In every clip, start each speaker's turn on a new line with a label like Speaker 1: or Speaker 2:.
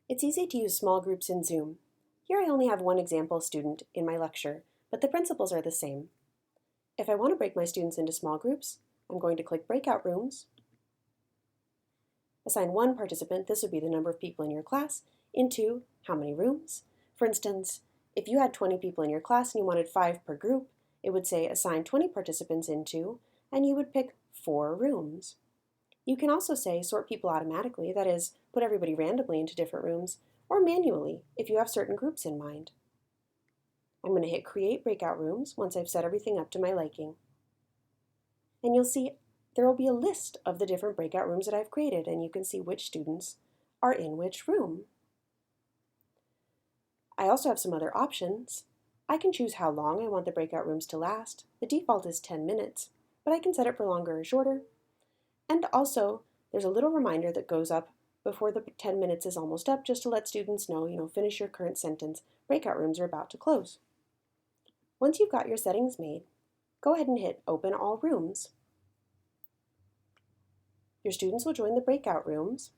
Speaker 1: It's easy to use small groups in Zoom. Here I only have one example student in my lecture, but the principles are the same. If I want to break my students into small groups, I'm going to click Breakout Rooms, assign one participant, this would be the number of people in your class, into how many rooms. For instance, if you had 20 people in your class and you wanted 5 per group, it would say assign 20 participants into, and you would pick 4 rooms. You can also say sort people automatically, that is, put everybody randomly into different rooms, or manually if you have certain groups in mind. I'm going to hit Create Breakout Rooms once I've set everything up to my liking. And you'll see there will be a list of the different breakout rooms that I've created, and you can see which students are in which room. I also have some other options. I can choose how long I want the breakout rooms to last. The default is 10 minutes, but I can set it for longer or shorter. And also, there's a little reminder that goes up before the 10 minutes is almost up, just to let students know, finish your current sentence. Breakout rooms are about to close. Once you've got your settings made, go ahead and hit Open All Rooms. Your students will join the breakout rooms,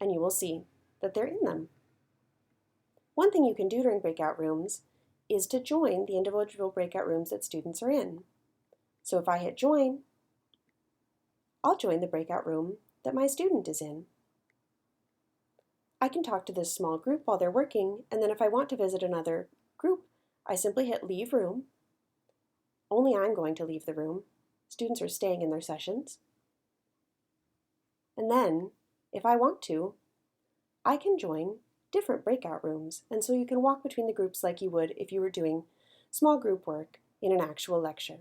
Speaker 1: and you will see that they're in them. One thing you can do during breakout rooms is to join the individual breakout rooms that students are in. So if I hit Join, I'll join the breakout room that my student is in. I can talk to this small group while they're working, and then if I want to visit another group, I simply hit Leave Room. Only I'm going to leave the room. Students are staying in their sessions. And then, if I want to, I can join different breakout rooms, and so you can walk between the groups like you would if you were doing small group work in an actual lecture.